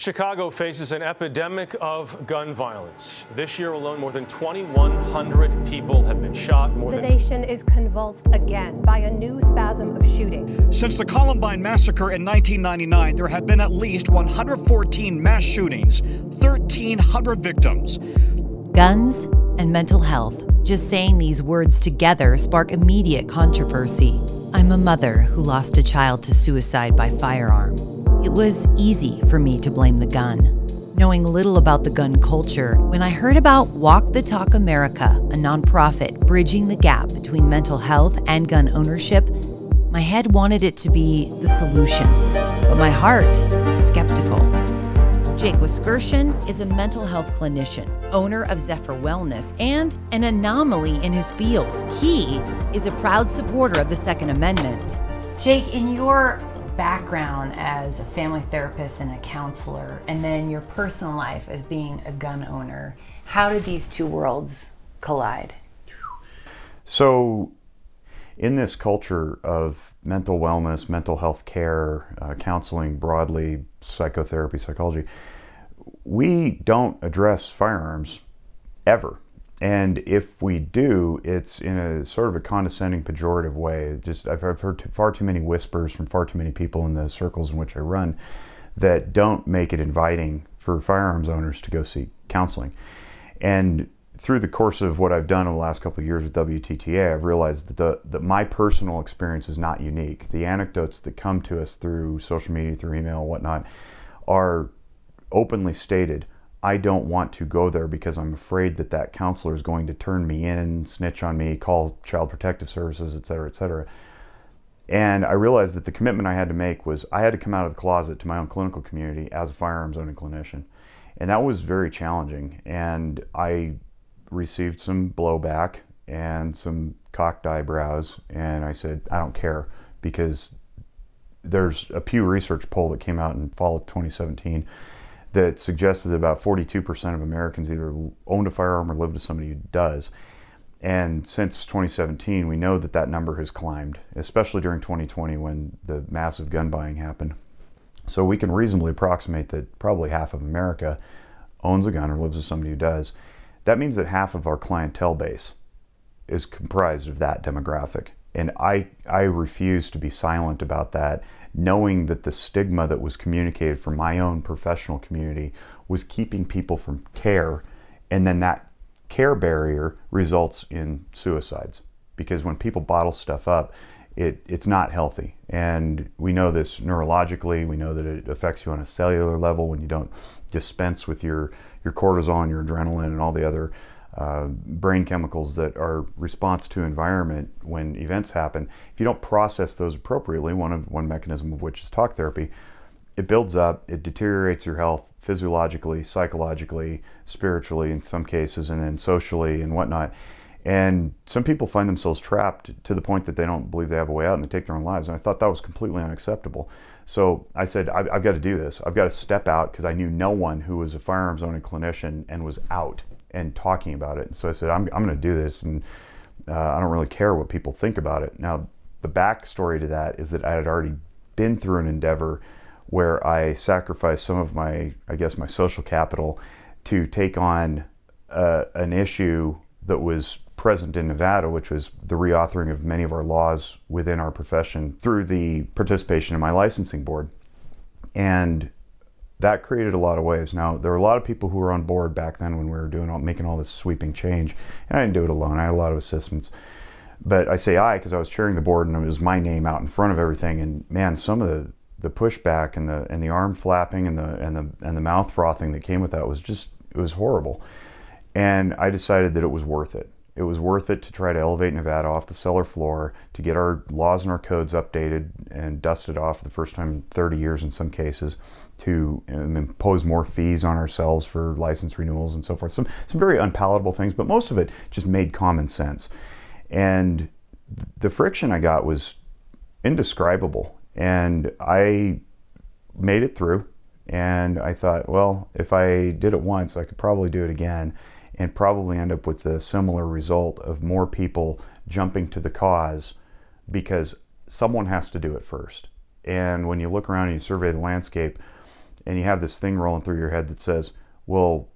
Chicago faces an epidemic of gun violence. This year alone, more than 2,100 people have been shot. The nation is convulsed again by a new spasm of shooting. Since the Columbine massacre in 1999, there have been at least 114 mass shootings, 1,300 victims. Guns and mental health. Just saying these words together spark immediate controversy. I'm a mother who lost a child to suicide by firearm. It was easy for me to blame the gun. Knowing little about the gun culture, when I heard about Walk the Talk America, a nonprofit bridging the gap between mental health and gun ownership, my head wanted it to be the solution, but my heart was skeptical. Jake Wiskerson is a mental health clinician, owner of Zephyr Wellness, and an anomaly in his field. He is a proud supporter of the Second Amendment. Jake, in your background as a family therapist and a counselor, and then your personal life as being a gun owner, how did these two worlds collide? So, in this culture of mental wellness, mental health care, counseling broadly, psychotherapy, psychology, we don't address firearms ever. And if we do, it's in a sort of a condescending, pejorative way. I've heard far too many whispers from far too many people in the circles in which I run that don't make it inviting for firearms owners to go seek counseling. And through the course of what I've done in the last couple of years with WTTA, I've realized that my personal experience is not unique. The anecdotes that come to us through social media, through email, and whatnot, are openly stated. I don't want to go there because I'm afraid that counselor is going to turn me in, snitch on me, call Child Protective Services, et cetera, et cetera. And I realized that the commitment I had to make was I had to come out of the closet to my own clinical community as a firearms owning clinician. And that was very challenging. And I received some blowback and some cocked eyebrows. And I said, I don't care, because there's a Pew Research poll that came out in fall of 2017 that suggested that about 42% of Americans either owned a firearm or lived with somebody who does. And since 2017, we know that number has climbed, especially during 2020 when the massive gun buying happened. So we can reasonably approximate that probably half of America owns a gun or lives with somebody who does. That means that half of our clientele base is comprised of that demographic. And I refuse to be silent about that, knowing that the stigma that was communicated from my own professional community was keeping people from care, and then that care barrier results in suicides. Because when people bottle stuff up, it's not healthy. And we know this neurologically. We know that it affects you on a cellular level when you don't dispense with your cortisol, your adrenaline, and all the other brain chemicals that are response to environment when events happen. If you don't process those appropriately, one mechanism of which is talk therapy, it builds up, it deteriorates your health physiologically, psychologically, spiritually in some cases, and then socially and whatnot. And some people find themselves trapped to the point that they don't believe they have a way out and they take their own lives. And I thought that was completely unacceptable. So I said, I've got to do this. I've got to step out, because I knew no one who was a firearms owning clinician and was out and talking about it. And so I said, I'm going to do this, and I don't really care what people think about it. Now, the backstory to that is that I had already been through an endeavor where I sacrificed some of my social capital to take on an issue that was present in Nevada, which was the reauthoring of many of our laws within our profession through the participation in my licensing board. And that created a lot of waves. Now, there were a lot of people who were on board back then when we were making all this sweeping change. And I didn't do it alone. I had a lot of assistants. But I say I because I was chairing the board and it was my name out in front of everything. And man, some of the pushback and the arm flapping and the mouth frothing that came with that it was horrible. And I decided that it was worth it. It was worth it to try to elevate Nevada off the cellar floor, to get our laws and our codes updated and dusted off for the first time in 30 years in some cases, to impose more fees on ourselves for license renewals and so forth. Some very unpalatable things, but most of it just made common sense. And the friction I got was indescribable. And I made it through. And I thought, well, if I did it once, I could probably do it again, and probably end up with the similar result of more people jumping to the cause, because someone has to do it first. And when you look around and you survey the landscape, and you have this thing rolling through your head that says, well,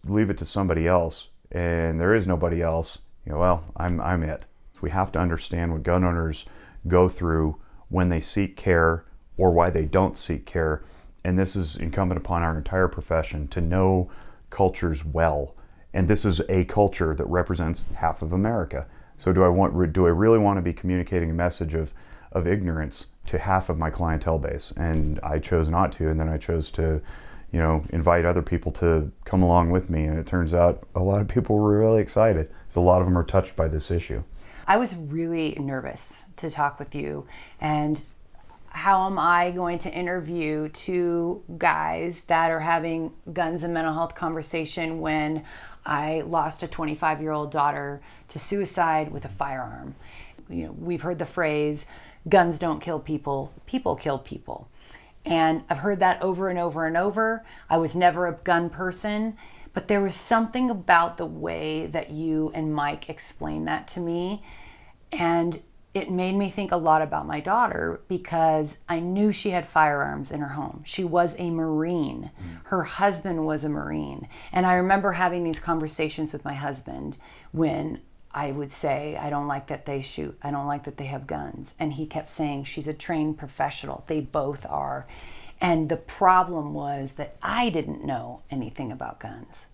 leave it to somebody else, and there is nobody else, well, I'm it. We have to understand what gun owners go through when they seek care or why they don't seek care. And this is incumbent upon our entire profession to know cultures well. And this is a culture that represents half of America. So do I really want to be communicating a message of ignorance to half of my clientele base? And I chose not to, and then I chose to invite other people to come along with me. And it turns out a lot of people were really excited. So a lot of them are touched by this issue. I was really nervous to talk with you, and how am I going to interview two guys that are having guns and mental health conversation when I lost a 25-year-old daughter to suicide with a firearm? We've heard the phrase, guns don't kill people, people kill people. And I've heard that over and over and over. I was never a gun person, but there was something about the way that you and Mike explained that to me, and it made me think a lot about my daughter, because I knew she had firearms in her home. She was a Marine. Her husband was a Marine. And I remember having these conversations with my husband when I would say, I don't like that they shoot. I don't like that they have guns. And he kept saying, she's a trained professional. They both are. And the problem was that I didn't know anything about guns.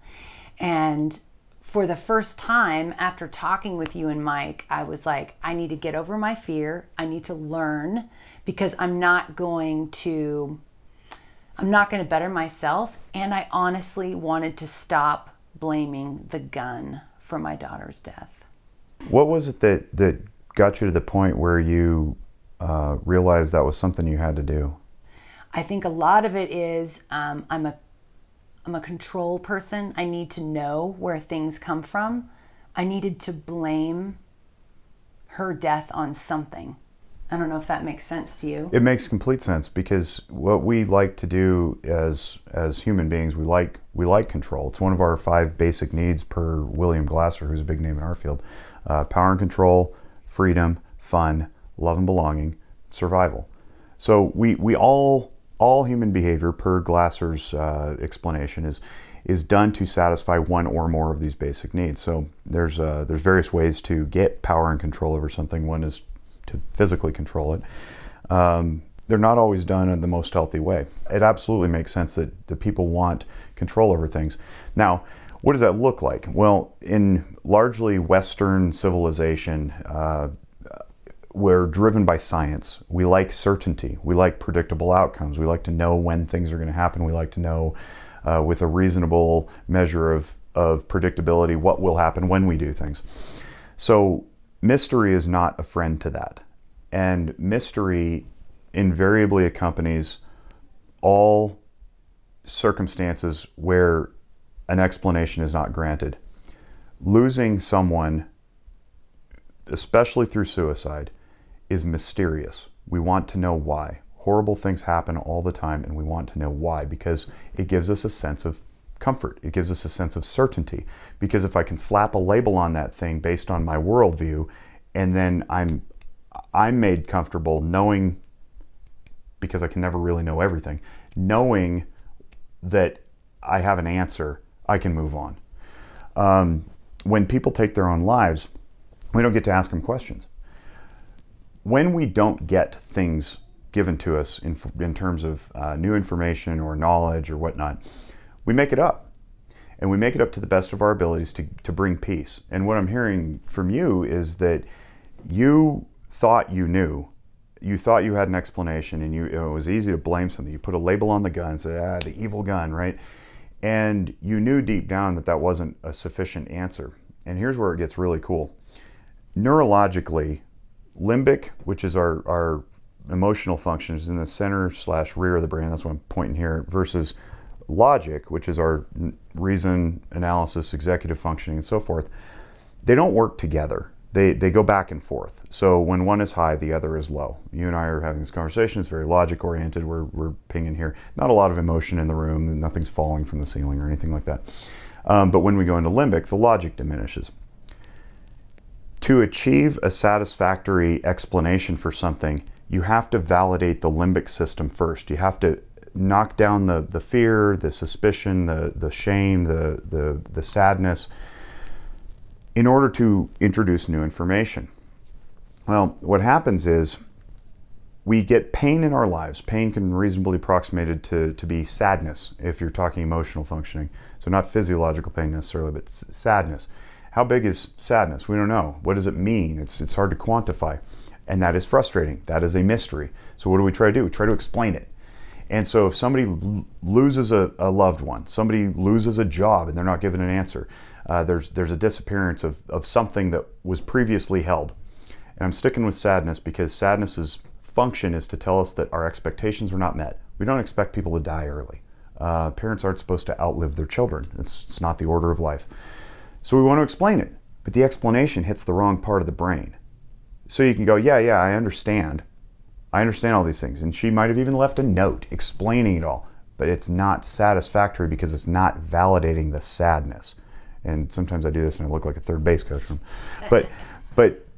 And for the first time after talking with you and Mike, I was like, I need to get over my fear. I need to learn, because I'm not going to better myself. And I honestly wanted to stop blaming the gun for my daughter's death. What was it that got you to the point where you realized that was something you had to do? I think a lot of it is I'm a control person. I need to know where things come from. I needed to blame her death on something. I don't know if that makes sense to you. It makes complete sense, because what we like to do as human beings, we like control. It's one of our 5 basic needs per William Glasser, who's a big name in our field. Power and control, freedom, fun, love and belonging, survival. So we all human behavior, per Glasser's explanation, is done to satisfy one or more of these basic needs. So there's various ways to get power and control over something. One is to physically control it. They're not always done in the most healthy way. It absolutely makes sense that the people want control over things. Now, what does that look like? Well, in largely Western civilization, we're driven by science. We like certainty. We like predictable outcomes. We like to know when things are going to happen. We like to know with a reasonable measure of predictability what will happen when we do things. So mystery is not a friend to that. And mystery invariably accompanies all circumstances where an explanation is not granted. Losing someone, especially through suicide, is mysterious. We want to know why. Horrible things happen all the time, and we want to know why, because it gives us a sense of comfort. It gives us a sense of certainty. Because if I can slap a label on that thing based on my worldview, and then I'm made comfortable knowing, because I can never really know everything, knowing that I have an answer, I can move on. When people take their own lives, we don't get to ask them questions. When we don't get things given to us in terms of new information or knowledge or whatnot, we make it up. And we make it up to the best of our abilities to bring peace. And what I'm hearing from you is that you thought you knew. You thought you had an explanation, and it was easy to blame something. You put a label on the gun and said, the evil gun, right? And you knew deep down that wasn't a sufficient answer. And here's where it gets really cool. Neurologically, limbic, which is our emotional function, is in the center/rear of the brain. That's what I'm pointing here, versus logic, which is our reason, analysis, executive functioning, and so forth. They don't work together. They go back and forth. So when one is high, the other is low. You and I are having this conversation. It's very logic oriented. We're pinging here. Not a lot of emotion in the room. Nothing's falling from the ceiling or anything like that. But when we go into limbic, the logic diminishes. To achieve a satisfactory explanation for something, you have to validate the limbic system first. You have to knock down the fear, the suspicion, the shame, the sadness, in order to introduce new information. Well, what happens is we get pain in our lives. Pain can reasonably be approximated to be sadness if you're talking emotional functioning. So not physiological pain necessarily, but sadness. How big is sadness? We don't know. What does it mean? It's hard to quantify. And that is frustrating. That is a mystery. So what do? We try to explain it. And so if somebody loses a loved one, somebody loses a job and they're not given an answer, there's a disappearance of something that was previously held. And I'm sticking with sadness because sadness's function is to tell us that our expectations were not met. We don't expect people to die early. Parents aren't supposed to outlive their children. It's not the order of life. So we want to explain it, but the explanation hits the wrong part of the brain. So you can go, yeah, I understand. I understand all these things. And she might have even left a note explaining it all, but it's not satisfactory because it's not validating the sadness. And sometimes I do this and I look like a third base coach. But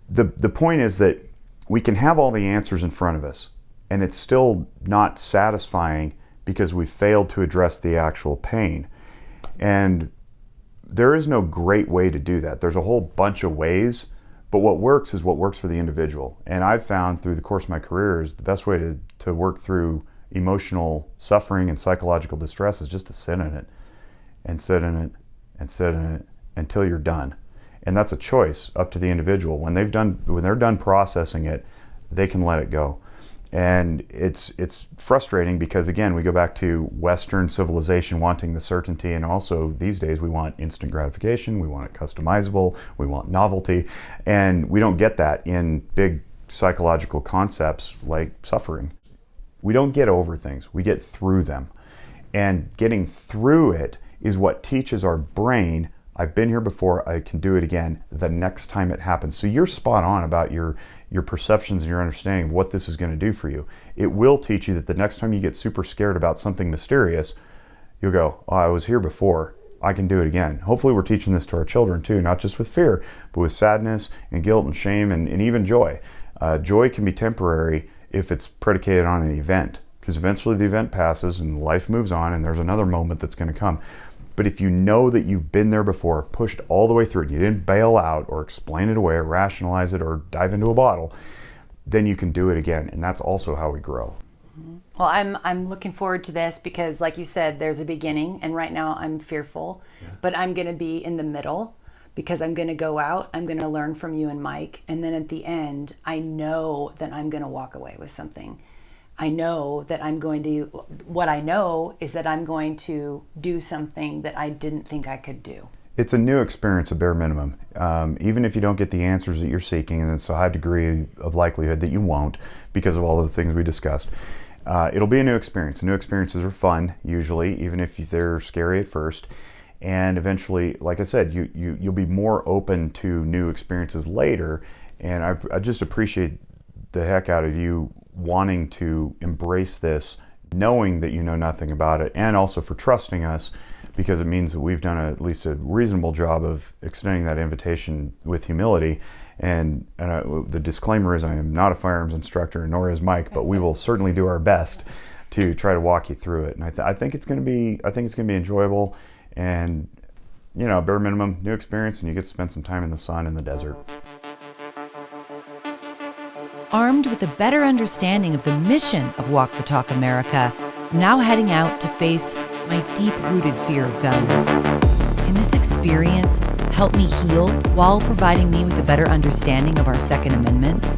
the point is that we can have all the answers in front of us and it's still not satisfying because we failed to address the actual pain. And there is no great way to do that. There's a whole bunch of ways, but what works is what works for the individual. And I've found through the course of my career is the best way to work through emotional suffering and psychological distress is just to sit in it and sit in it and sit in it until you're done. And that's a choice up to the individual. When they're done processing it, they can let it go. And it's frustrating because, again, we go back to Western civilization wanting the certainty, and also these days we want instant gratification, we want it customizable, we want novelty, and we don't get that in big psychological concepts like suffering. We don't get over things, we get through them. And getting through it is what teaches our brain, I've been here before, I can do it again the next time it happens. So you're spot on about your perceptions and your understanding of what this is going to do for you. It will teach you that the next time you get super scared about something mysterious, you'll go, oh, I was here before, I can do it again. Hopefully we're teaching this to our children too, not just with fear, but with sadness and guilt and shame and even joy. Joy can be temporary if it's predicated on an event, because eventually the event passes and life moves on and there's another moment that's going to come. But if you know that you've been there before, pushed all the way through it, you didn't bail out or explain it away or rationalize it or dive into a bottle, then you can do it again. And that's also how we grow. Well, I'm looking forward to this because, like you said, there's a beginning, and right now I'm fearful, but I'm going to be in the middle because I'm going to go out, I'm going to learn from you and Mike, and then at the end, I know that I'm going to walk away with something. I know that what I know is that I'm going to do something that I didn't think I could do. It's a new experience, a bare minimum. Even if you don't get the answers that you're seeking, and it's a high degree of likelihood that you won't because of all of the things we discussed, it'll be a new experience. New experiences are fun, usually, even if they're scary at first. And eventually, like I said, you'll be more open to new experiences later. And I just appreciate the heck out of you wanting to embrace this, knowing that you know nothing about it, and also for trusting us, because it means that we've done at least a reasonable job of extending that invitation with humility. And the disclaimer is I am not a firearms instructor, nor is Mike, but we will certainly do our best to try to walk you through it. And I think it's going to be enjoyable, and bare minimum new experience, and you get to spend some time in the sun in the desert. Armed with a better understanding of the mission of Walk the Talk America, I'm now heading out to face my deep-rooted fear of guns. Can this experience help me heal while providing me with a better understanding of our Second Amendment?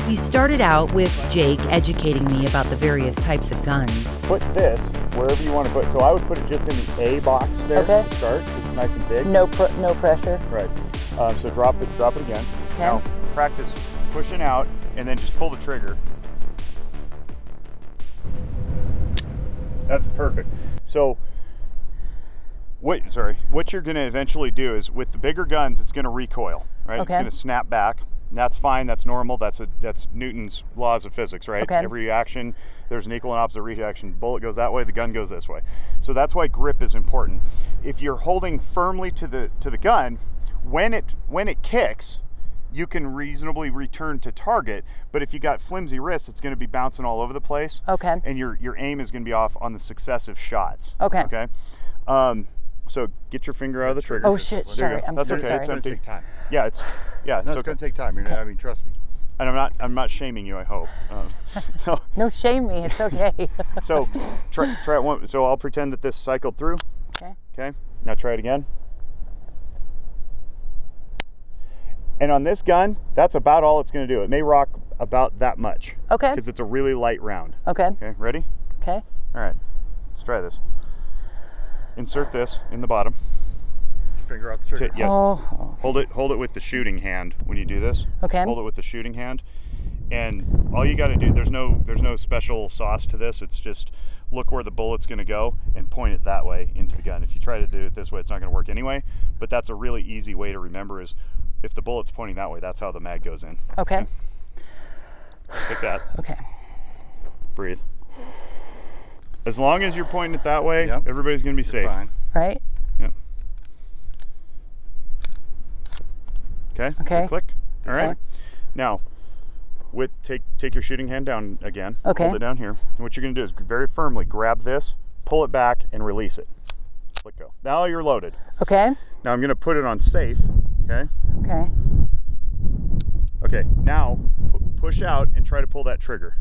We started out with Jake educating me about the various types of guns. Put this wherever you want to put it. So I would put it just in the A box there to start, because it's nice and big. No pressure. Right. So drop it again. Okay. Now practice pushing out and then just pull the trigger. That's perfect. So what you're going to eventually do is with the bigger guns, it's going to recoil, right? Okay. It's going to snap back. that's fine. That's normal. That's Newton's laws of physics, right? Okay. Every action, there's an equal and opposite reaction. Bullet goes that way, the gun goes this way. So that's why grip is important. If you're holding firmly to the gun, when it kicks, you can reasonably return to target. But if you got flimsy wrists, it's going to be bouncing all over the place. Okay. And your aim is going to be off on the successive shots. Okay. Okay. So get your finger out of the trigger. Oh shit! There you Sorry, go. I'm That's so okay. sorry. It's It's going empty. to take time. Yeah, it's It's going to take time. I mean, trust me. And I'm not shaming you, I hope. So No, shame me. It's okay. so try it one. So I'll pretend that this cycled through. Okay. Okay. Now try it again. And on this gun, that's about all it's going to do. It may rock about that much. Okay. Because it's a really light round. Okay. Okay. Ready? Okay. All right. Let's try this. Insert this in the bottom. Finger off the trigger. Yeah. Oh. Hold it with the shooting hand when you do this. Okay. Hold it with the shooting hand. And all you got to do, there's no special sauce to this. It's just look where the bullet's going to go and point it that way into the gun. If you try to do it this way, it's not going to work anyway. But that's a really easy way to remember is if the bullet's pointing that way, that's how the mag goes in. Okay. Take that. Okay. Breathe. As long as you're pointing it that way, Yep. everybody's going to be safe. Fine. Right. Yep. Okay. Okay. Good click. All right. Okay. Now, take your shooting hand down again. Okay. Hold it down here. And what you're going to do is very firmly grab this, pull it back, and release it. Let go. Now you're loaded. Okay. Now I'm going to put it on safe. Okay. Okay. Okay. Now push out and try to pull that trigger.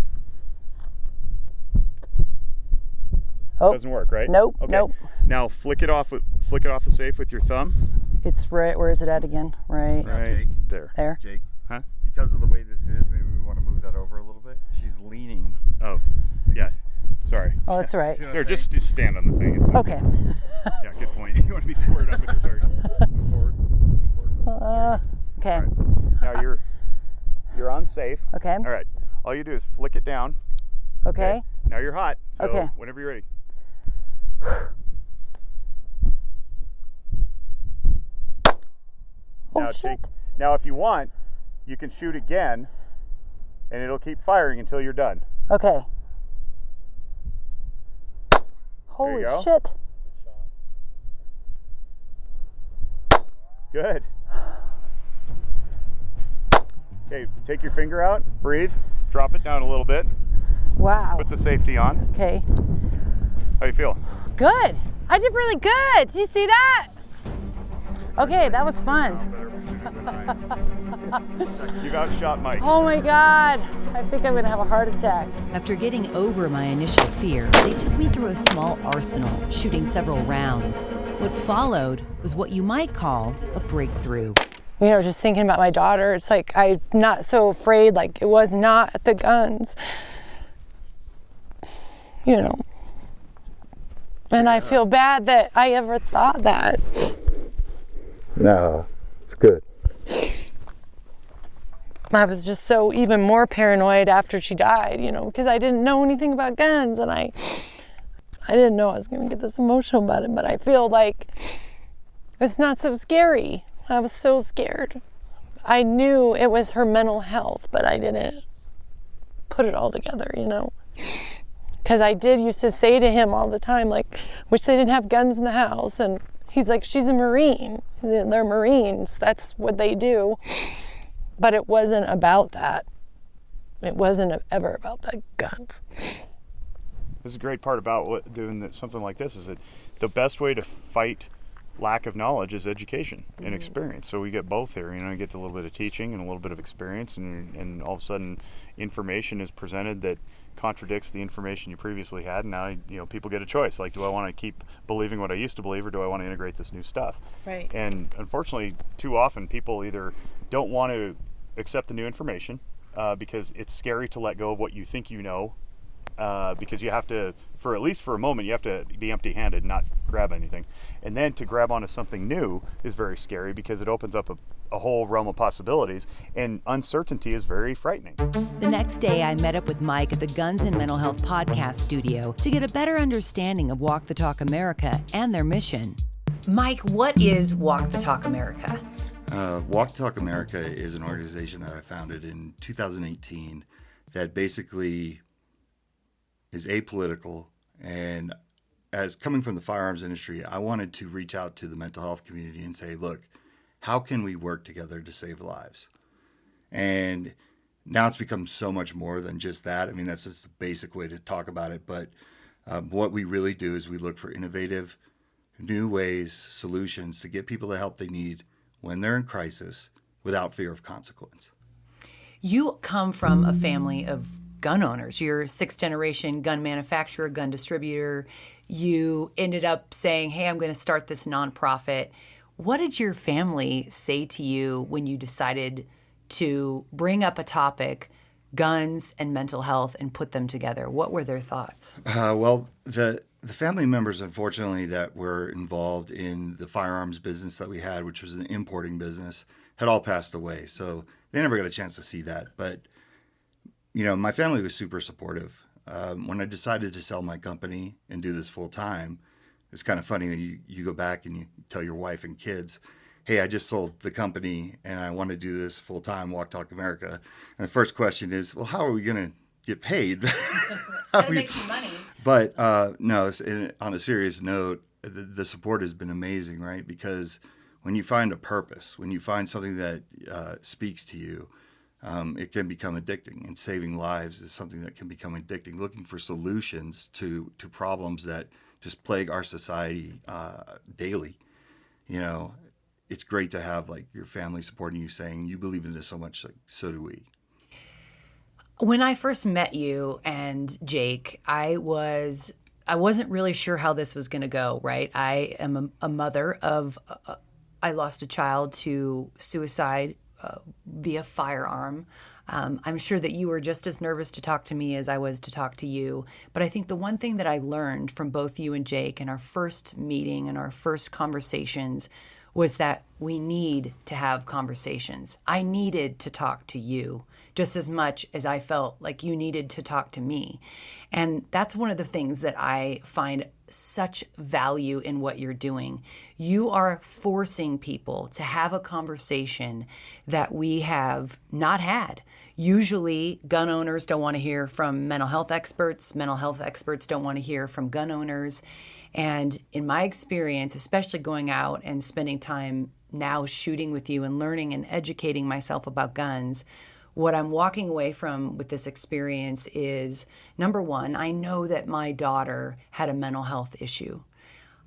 Oh. Doesn't work, right? Nope, Okay. nope. Now flick it off the safe with your thumb. It's right. Where is it at again? Right. Right Jake. there. There. Jake, Huh? because of the way this is, maybe we want to move that over a little bit. She's leaning. Oh, yeah. Sorry. Oh, that's all right. See what I'm Here, saying? just stand on the thing. It's Okay. Yeah, good point. You want to be squared up with your target. Move forward. Move forward. Okay. All right. Now you're on safe. Okay. All right. All you do is flick it down. Okay. Now you're hot. So Okay. whenever you're ready. Oh Now shit. Now if you want, you can shoot again and it'll keep firing until you're done. Okay. Holy go. shit. Good. Okay, take your finger out, breathe, drop it down a little bit, Wow. put the safety on. Okay. How you feel? Good. I did really good. Did you see that? Okay, that was fun. You've outshot Mike. Oh my God. I think I'm gonna have a heart attack. After getting over my initial fear, they took me through a small arsenal, shooting several rounds. What followed was what you might call a breakthrough. You know, just thinking about my daughter, it's like I'm not so afraid, like it was not the guns. You know. And I feel bad that I ever thought that. No, it's good. I was just so even more paranoid after she died, you know, because I didn't know anything about guns and I didn't know I was going to get this emotional about it, but I feel like it's not so scary. I was so scared. I knew it was her mental health, but I didn't put it all together, you know. Because I did used to say to him all the time, like, wish they didn't have guns in the house. And he's like, she's a Marine. They're Marines. That's what they do. But it wasn't about that. It wasn't ever about the guns. This is a great part about doing something like this is that the best way to fight lack of knowledge is education and experience. So we get both here. You know, you get a little bit of teaching and a little bit of experience, and all of a sudden information is presented that contradicts the information you previously had, and now, you know, people get a choice. Like, do I want to keep believing what I used to believe, or do I want to integrate this new stuff? Right. And unfortunately, too often people either don't want to accept the new information because it's scary to let go of what you think you know, because you have to, for at least for a moment, you have to be empty-handed, not grab anything. And then to grab onto something new is very scary because it opens up a whole realm of possibilities, and uncertainty is very frightening. The next day, I met up with Mike at the Guns and Mental Health podcast studio to get a better understanding of Walk the Talk America and their mission. Mike, what is Walk the Talk America? Walk Talk America is an organization that I founded in 2018 that basically is apolitical. And as coming from the firearms industry, I wanted to reach out to the mental health community and say, look, how can we work together to save lives? And now it's become so much more than just that. I mean, that's just the basic way to talk about it. But what we really do is we look for innovative, new ways, solutions to get people the help they need when they're in crisis without fear of consequence. You come from a family of gun owners. You're a sixth generation gun manufacturer, gun distributor. You ended up saying, hey, I'm going to start this nonprofit. What did your family say to you when you decided to bring up a topic, guns and mental health, and put them together? What were their thoughts? Well, the family members, unfortunately, that were involved in the firearms business that we had, which was an importing business, had all passed away. So they never got a chance to see that. But, you know, my family was super supportive. When I decided to sell my company and do this full time, it's kind of funny when you go back and you tell your wife and kids, hey, I just sold the company and I want to do this full time, Walk Talk America. And the first question is, well, how are we going to get paid? Gotta make some money. But no, on a serious note, the support has been amazing, right? Because when you find a purpose, when you find something that speaks to you, it can become addicting. And saving lives is something that can become addicting. Looking for solutions to problems that just plague our society daily. You know, it's great to have like your family supporting you, saying you believe in this so much, like so do we. When I first met you and Jake, I wasn't really sure how this was going to go, right? I am a mother of, I lost a child to suicide via firearm. I'm sure that you were just as nervous to talk to me as I was to talk to you. But I think the one thing that I learned from both you and Jake in our first meeting and our first conversations was that we need to have conversations. I needed to talk to you just as much as I felt like you needed to talk to me. And that's one of the things that I find such value in what you're doing. You are forcing people to have a conversation that we have not had. Usually, gun owners don't want to hear from mental health experts. Mental health experts don't want to hear from gun owners. And in my experience, especially going out and spending time now shooting with you and learning and educating myself about guns, what I'm walking away from with this experience is, number one, I know that my daughter had a mental health issue.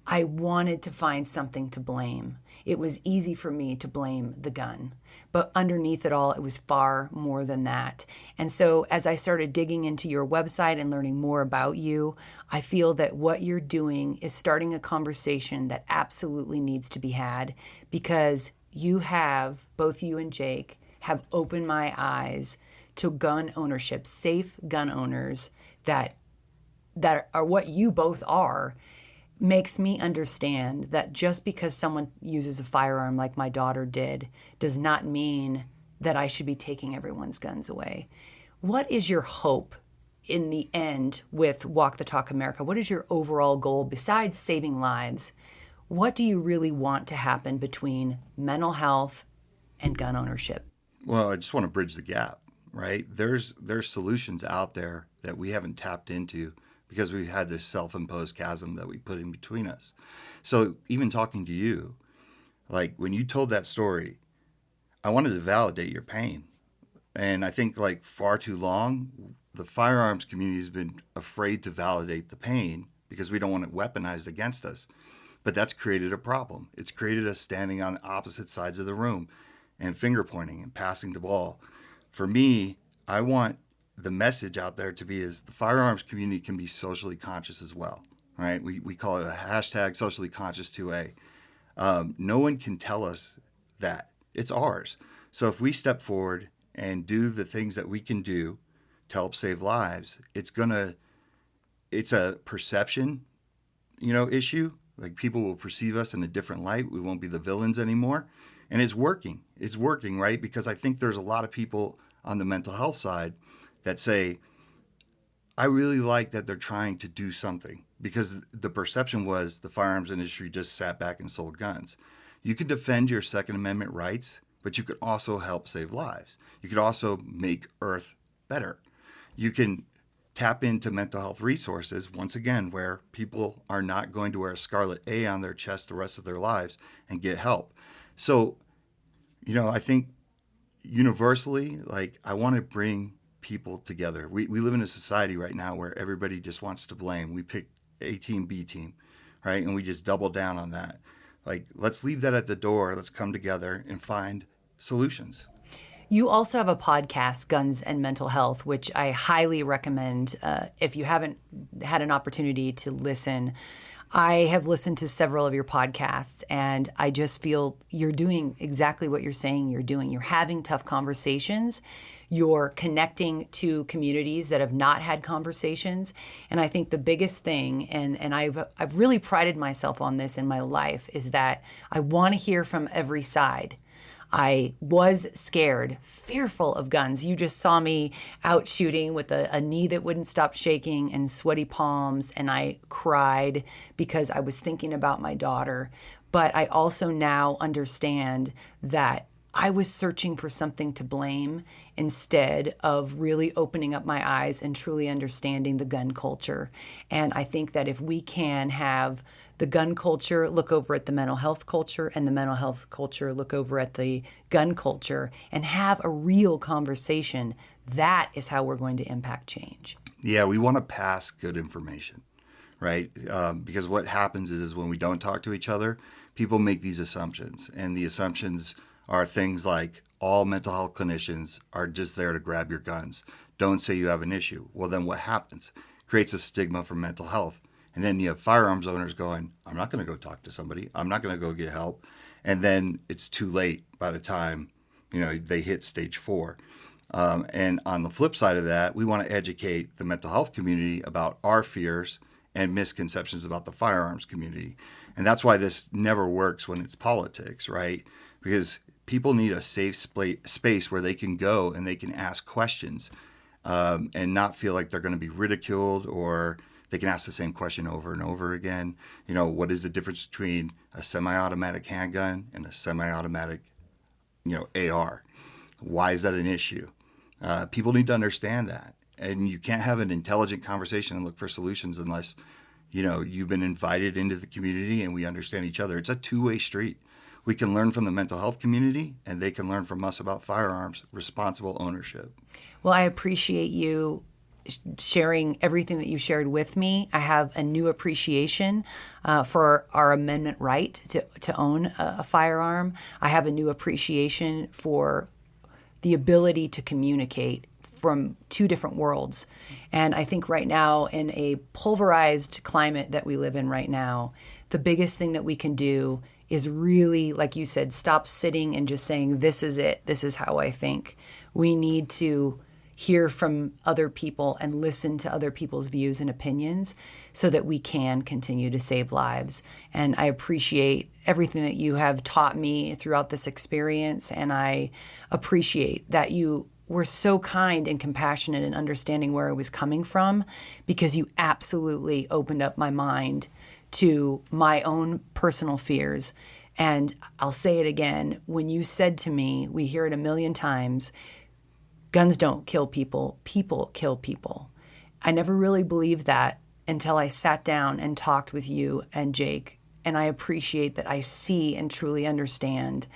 I wanted to find something to blame. It was easy for me to blame the gun, but underneath it all, it was far more than that. And so as I started digging into your website and learning more about you, I feel that what you're doing is starting a conversation that absolutely needs to be had, because you have, both you and Jake, have opened my eyes to gun ownership, safe gun owners that are what you both are, makes me understand that just because someone uses a firearm like my daughter did does not mean that I should be taking everyone's guns away. What is your hope in the end with Walk the Talk America? What is your overall goal besides saving lives? What do you really want to happen between mental health and gun ownership? Well, I just want to bridge the gap, right? There's solutions out there that we haven't tapped into because we've had this self-imposed chasm that we put in between us. So even talking to you, like when you told that story, I wanted to validate your pain. And I think like far too long, the firearms community has been afraid to validate the pain because we don't want it weaponized against us. But that's created a problem. It's created us standing on opposite sides of the room and finger pointing and passing the ball. For me, I want the message out there to be is the firearms community can be socially conscious as well, right? We call it a hashtag socially conscious 2A. No one can tell us that. It's ours. So if we step forward and do the things that we can do to help save lives, it's a perception, issue. Like people will perceive us in a different light. We won't be the villains anymore. And it's working. It's working, right? Because I think there's a lot of people on the mental health side that say, I really like that they're trying to do something, because the perception was the firearms industry just sat back and sold guns. You could defend your Second Amendment rights, but you could also help save lives. You could also make Earth better. You can tap into mental health resources, once again, where people are not going to wear a scarlet A on their chest the rest of their lives and get help. So, I think universally, I want to bring people together. We live in a society right now where everybody just wants to blame. We pick A team, B team, right? And we just double down on that. Let's leave that at the door. Let's come together and find solutions. You also have a podcast, Guns and Mental Health, which I highly recommend if you haven't had an opportunity to listen. I have listened to several of your podcasts, and I just feel you're doing exactly what you're saying you're doing. You're having tough conversations. You're connecting to communities that have not had conversations. And I think the biggest thing, and I've really prided myself on this in my life, is that I want to hear from every side. I was scared, fearful of guns. You just saw me out shooting with a knee that wouldn't stop shaking and sweaty palms, and I cried because I was thinking about my daughter. But I also now understand that I was searching for something to blame instead of really opening up my eyes and truly understanding the gun culture. And I think that if we can have the gun culture look over at the mental health culture and the mental health culture look over at the gun culture and have a real conversation, that is how we're going to impact change. Yeah, we want to pass good information, right? Because what happens is when we don't talk to each other, people make these assumptions. And the assumptions are things like all mental health clinicians are just there to grab your guns. Don't say you have an issue. Well, then what happens? Creates a stigma for mental health. And then you have firearms owners going, I'm not going to go talk to somebody. I'm not going to go get help. And then it's too late by the time, they hit stage 4. And on the flip side of that, we want to educate the mental health community about our fears and misconceptions about the firearms community. And that's why this never works when it's politics, right? Because people need a safe space where they can go and they can ask questions and not feel like they're going to be ridiculed, or they can ask the same question over and over again. What is the difference between a semi-automatic handgun and a semi-automatic, AR? Why is that an issue? People need to understand that. And you can't have an intelligent conversation and look for solutions unless, you've been invited into the community and we understand each other. It's a two-way street. We can learn from the mental health community, and they can learn from us about firearms, responsible ownership. Well, I appreciate you sharing everything that you shared with me. I have a new appreciation for our amendment right to own a firearm. I have a new appreciation for the ability to communicate from two different worlds. And I think right now, in a pulverized climate that we live in right now, the biggest thing that we can do is really, like you said, stop sitting and just saying, this is it, this is how I think. We need to hear from other people and listen to other people's views and opinions so that we can continue to save lives. And I appreciate everything that you have taught me throughout this experience, and I appreciate that you were so kind and compassionate in understanding where I was coming from, because you absolutely opened up my mind to my own personal fears. And I'll say it again, when you said to me, we hear it a million times, guns don't kill people, people kill people. I never really believed that until I sat down and talked with you and Jake. And I appreciate that I see and truly understand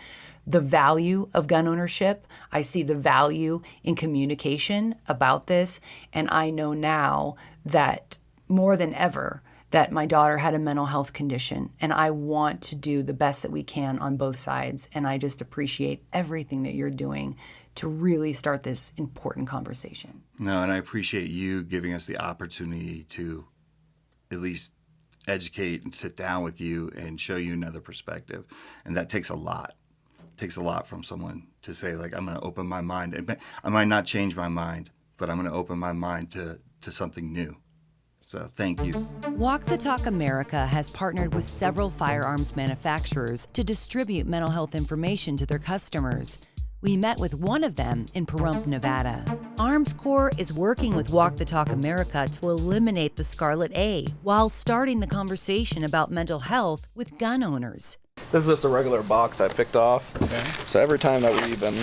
the value of gun ownership. I see the value in communication about this. And I know now that more than ever, that my daughter had a mental health condition, and I want to do the best that we can on both sides. And I just appreciate everything that you're doing to really start this important conversation. No, and I appreciate you giving us the opportunity to at least educate and sit down with you and show you another perspective. And that takes a lot. It takes a lot from someone to say, I'm going to open my mind. I might not change my mind, but I'm going to open my mind to something new. So thank you. Walk the Talk America has partnered with several firearms manufacturers to distribute mental health information to their customers. We met with one of them in Pahrump, Nevada. Arms Corps is working with Walk the Talk America to eliminate the Scarlet A while starting the conversation about mental health with gun owners. This is just a regular box I picked off. Okay. So every time that we even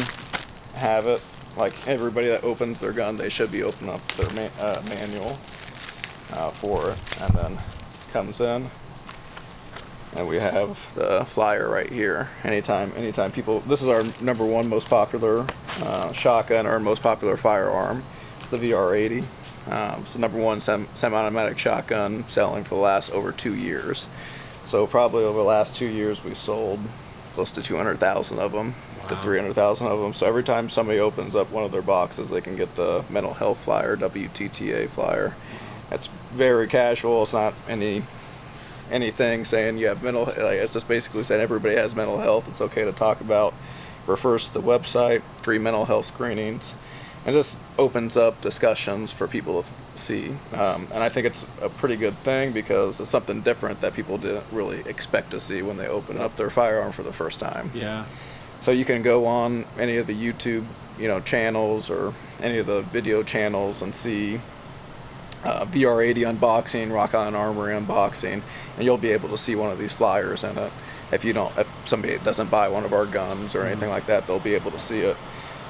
have it, like everybody that opens their gun, they should be opening up their manual for it, and then comes in, and we have the flyer right here. Anytime people, this is our #1 most popular shotgun, our most popular firearm. It's the VR80. It's the #1 semi-automatic shotgun selling for the last over 2 years. So probably over the last 2 years, we've sold close to 200,000 of them, to 300,000 of them. So every time somebody opens up one of their boxes, they can get the mental health flyer, WTTA flyer. It's very casual. It's not anything saying you have mental. Like, it's just basically saying everybody has mental health. It's okay to talk about. Refers to the website, free mental health screenings, and just opens up discussions for people to see. And I think it's a pretty good thing because it's something different that people didn't really expect to see when they open up their firearm for the first time. Yeah. So you can go on any of the YouTube, channels or any of the video channels and see VR80 unboxing, Rock Island Armory unboxing, and you'll be able to see one of these flyers in it. If somebody doesn't buy one of our guns or anything like that, they'll be able to see it.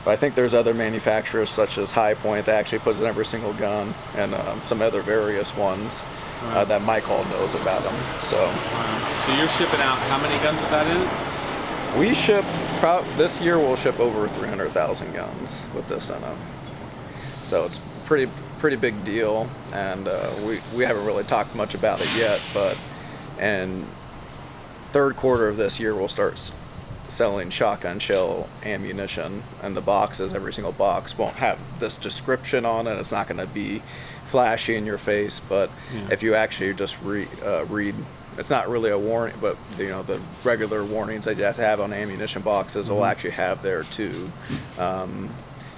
But I think there's other manufacturers such as High Point that actually puts it in every single gun, and some other various ones that Mike all knows about them. So you're shipping out how many guns with that in it? We ship, this year we'll ship over 300,000 guns with this in it. So it's pretty big deal, and we haven't really talked much about it yet, but in third quarter of this year we'll start selling shotgun shell ammunition, and the boxes, every single box won't have this description on it. It's not going to be flashy in your face, but if you actually just read, it's not really a warning, but the regular warnings that you have to have on ammunition boxes will actually have there too.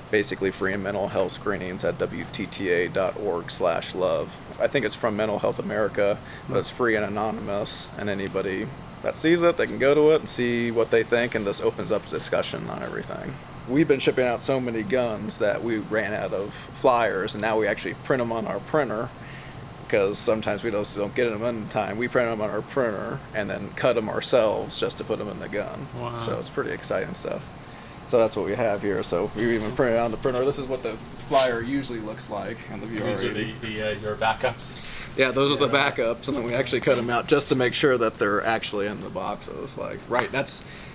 Basically free mental health screenings at WTTA.org/love. I think it's from Mental Health America, but it's free and anonymous, and anybody that sees it, they can go to it and see what they think, and this opens up discussion on everything. We've been shipping out so many guns that we ran out of flyers, and now we actually print them on our printer, because sometimes we just don't get them in time. We print them on our printer and then cut them ourselves just to put them in the gun. Wow. So it's pretty exciting stuff. So that's what we have here. So we even printed it on the printer. This is what the flyer usually looks like on the VR80. These are your backups? Yeah, those are the backups, and then we actually cut them out just to make sure that they're actually in the boxes.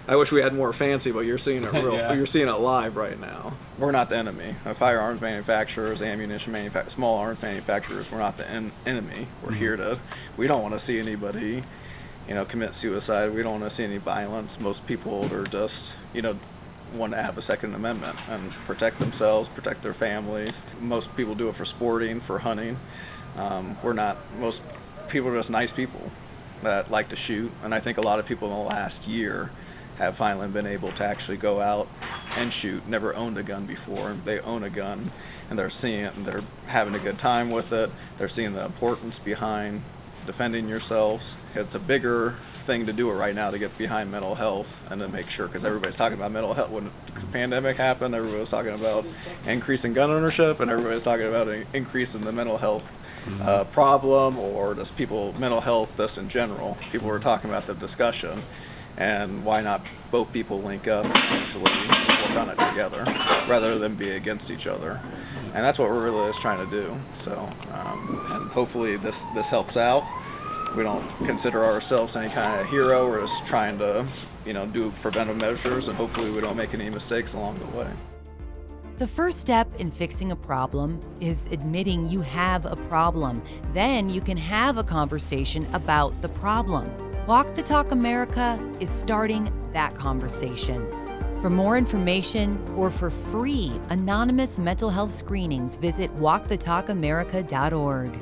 I wish we had more fancy, but you're seeing it you're seeing it live right now. We're not the enemy. Firearms manufacturers, ammunition manufacturers, small arms manufacturers, we're not the enemy. We're here we don't want to see anybody, commit suicide. We don't want to see any violence. Most people are just, want to have a Second Amendment and protect themselves, protect their families. Most people do it for sporting, for hunting. Most people are just nice people that like to shoot, and I think a lot of people in the last year have finally been able to actually go out and shoot. Never owned a gun before. They own a gun, and they're seeing it, and they're having a good time with it. They're seeing the importance behind defending yourselves. It's a bigger thing to do it right now, to get behind mental health and to make sure, because everybody's talking about mental health. When the pandemic happened, everybody was talking about increasing gun ownership, and everybody was talking about an increase in the mental health problem, or just mental health just in general. People were talking about the discussion, and why not both people link up and actually work on it together rather than be against each other. And that's what we're really just trying to do. So, and hopefully this helps out. We don't consider ourselves any kind of hero. We're just trying to, do preventive measures, and hopefully we don't make any mistakes along the way. The first step in fixing a problem is admitting you have a problem. Then you can have a conversation about the problem. Walk the Talk America is starting that conversation. For more information or for free anonymous mental health screenings, visit walkthetalkamerica.org.